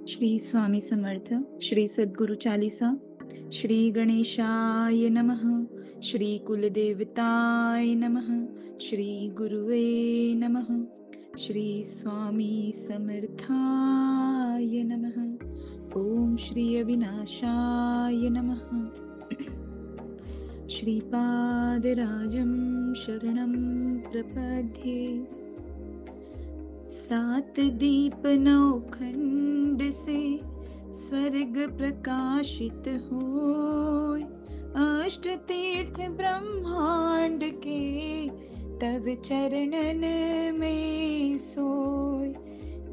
श्री स्वामी समर्थ। श्री सद्गुरु चालीसा। श्री गणेशाय नमः। श्री कुलदेवताय नमः। श्री गुरुवे नमः। श्री स्वामी समर्थाय नमः। ओम श्री अविनाशाय नमः। श्रीपादराजं शरणं प्रपद्ये। सात दीप नौ खंड से स्वर्ग प्रकाशित होय। अष्ट तीर्थ ब्रह्मांड के तब चरणन में सोय।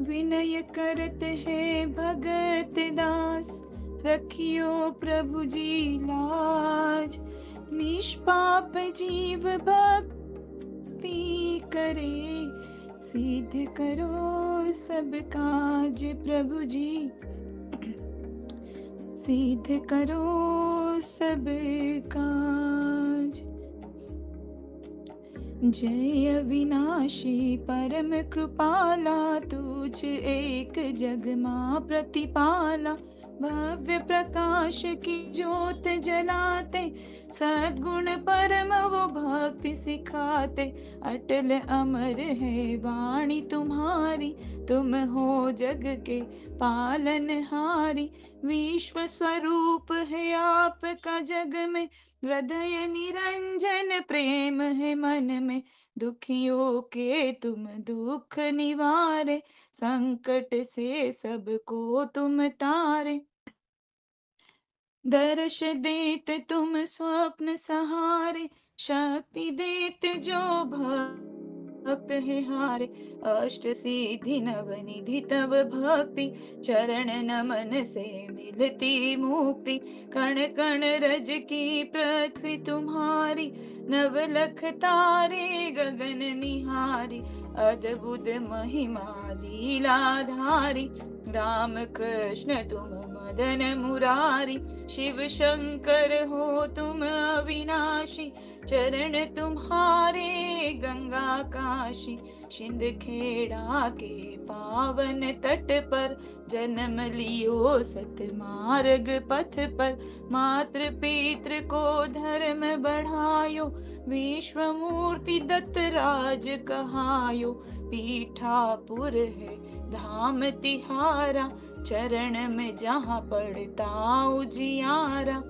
विनय करत है भगत दास, रखियो प्रभु जी लाज। निष्पाप जीव भक्ति करे, सिद्ध करो सब काज प्रभु जी। सिद्ध करो सब काज। जय अविनाशी परम कृपाला, तुझ एक जग मां प्रतिपाला। भव्य प्रकाश की ज्योत जलाते, सद्गुण परम वो भक्ति सिखाते। अटल अमर है वाणी तुम्हारी, तुम हो जग के पालनहारी। विश्व स्वरूप है आपका जग में, हृदय निरंजन प्रेम है मन में। दुखियों के तुम दुख निवारे, संकट से सबको तुम तारे। दर्श देते तुम स्वप्न सहारे, शक्ति देते जो भक्त है हारे। अष्ट सिद्धि नवनिधि तव भक्ति, चरण नमन से मिलती मुक्ति। कण कण रज की पृथ्वी तुम्हारी, नवलख तारे गगन निहारी। अद्भुत महिमा लीलाधारी, राम कृष्ण तुम मदन मुरारी। शिव शंकर हो तुम अविनाशी, चरण तुम्हारे गंगा काशी। सिंध खेड़ा के पावन तट पर, जन्म लियो सत मार्ग पथ पर। मातृ पितृ को धर्म बढ़ायो, विश्व मूर्ति दत्त राज कहायो। पीठापुर है धाम तिहारा, चरण में जहाँ पड़ता उजियारा।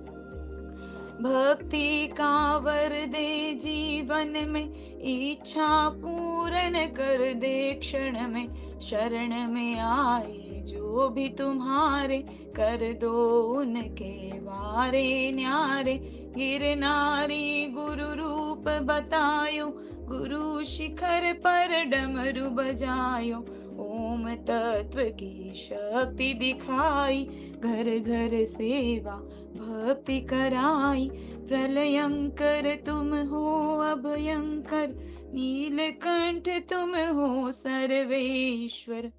भक्ति का वर दे जीवन में, इच्छा पूर्ण कर दे क्षण में। शरण में आए जो भी तुम्हारे, कर दो उनके वारे न्यारे। गिरनारी गुरु रूप बतायो, गुरु शिखर पर डमरू बजायो। ओम तत्व की शक्ति दिखाई, घर घर सेवा भक्ति कराई। प्रलयंकर तुम हो अभयंकर, नीलकंठ तुम हो सर्वेश्वर।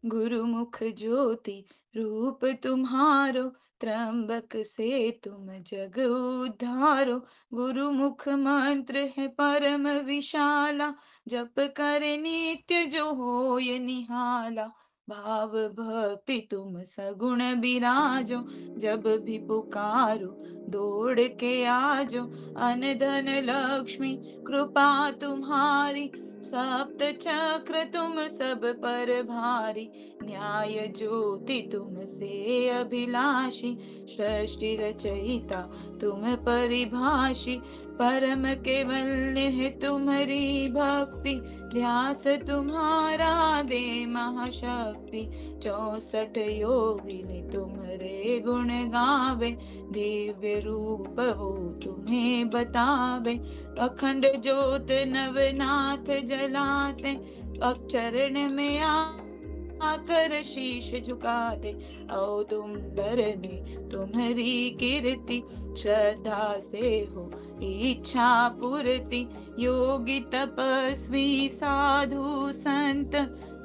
गुरुमुख ज्योति रूप तुम्हारो, त्र्यंबक से तुम जग उद्धारो। गुरुमुख मंत्र है परम विशाला, जप करे नित्य जो होय निहाला। भाव भक्ति तुम सगुण बिराजो, जब भी पुकारो दौड़ के आजो। अन धन लक्ष्मी कृपा तुम्हारी, सप्त चक्र तुम सब पर भारी। न्याय ज्योति तुम से अभिलाषी, सृष्टि रचयिता तुम परिभाषी। परम केवल्य है तुम्हारी भक्ति, ध्यास तुम्हारा दे महाशक्ति। 64 योगिनी तुम्हारे गुण गावे, दिव्य रूप हो तुम्हें बतावे। अखंड ज्योत नवनाथ जलाते, अब चरण में आकर शीश झुकाते। औदुंबर में तुम्हारी कीर्ति, श्रद्धा से हो इच्छा पूर्ति। योगी तपस्वी साधु संत,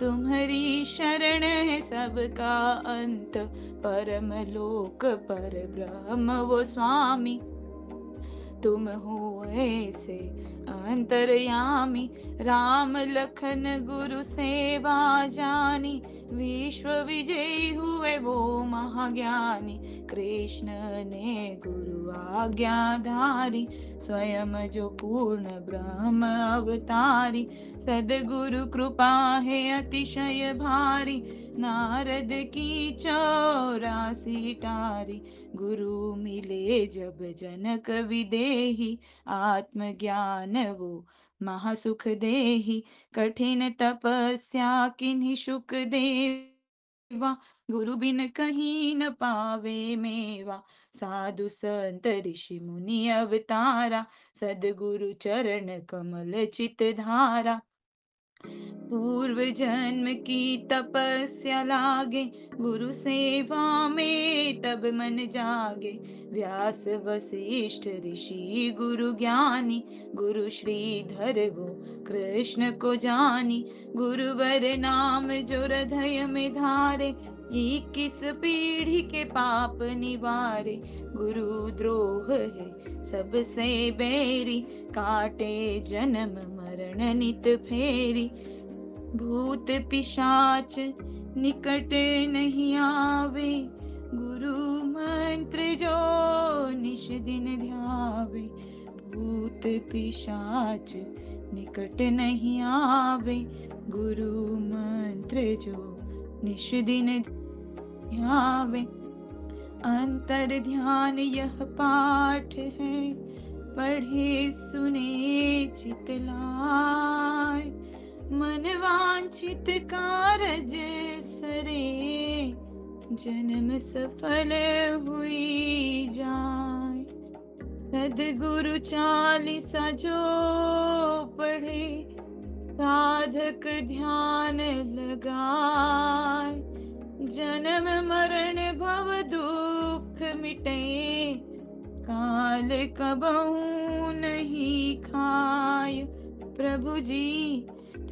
तुम्हारी शरण है सबका अंत। परम लोक पर ब्रह्म वो स्वामी, तुम हो ऐसे अंतर्यामी। राम लखन गुरु सेवा जानी, विश्व विजयी हुए वो महाज्ञानी, कृष्ण ने गुरु आज्ञाधारी, स्वयं जो पूर्ण ब्रह्म अवतारी, सदगुरु कृपा है अतिशय भारी, नारद की 84 टारी, गुरु मिले जब जनक विदेही, आत्मज्ञान वो महासुख देही, कठिन तपस्या किन्हीं शुक देवा, गुरु बिन कहीं न पावे मेवा, साधु संत ऋषि मुनि अवतारा, सदगुरु चरण कमल चित धारा, पूर्व जन्म की तपस्या लागे, गुरु सेवा में तब मन जागे, व्यास वशिष्ठ ऋषि गुरु ज्ञानी, गुरु श्रीधर वो कृष्ण को जानी, गुरुवर नाम जो हृदय में धारे, 21 पीढ़ी के पाप निवारे, गुरु द्रोह है सबसे बैरी, काटे जन्म मरण नित फेरी, भूत पिशाच निकट नहीं आवे, गुरु मंत्र जो निश दिन ध्यावे, भूत पिशाच निकट नहीं आवे, गुरु मंत्र जो निश दिन ध्यावे, अंतर ध्यान यह पाठ है, पढ़े सुने चित लाए, मन वांछित कारज सरे, जन्म सफल हुई जाए, सदगुरु 40 जो पढ़े, साधक ध्यान लगाए, जन्म मरण भव दुख मिटे, काल कबहू नहीं खाय, प्रभु जी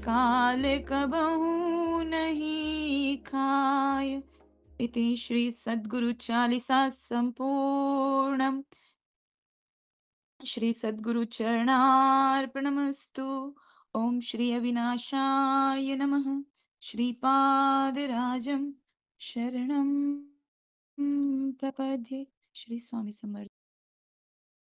काल कबहू नहीं खाय। इति श्री सद्गुरु चालीसा संपूर्णम। श्री सद्गुरु चरणार्पणमस्तु। ओम श्री अविनाशाय नमः। श्रीपादराजं शरणं प्रपद्ये। श्री स्वामी समर्थ।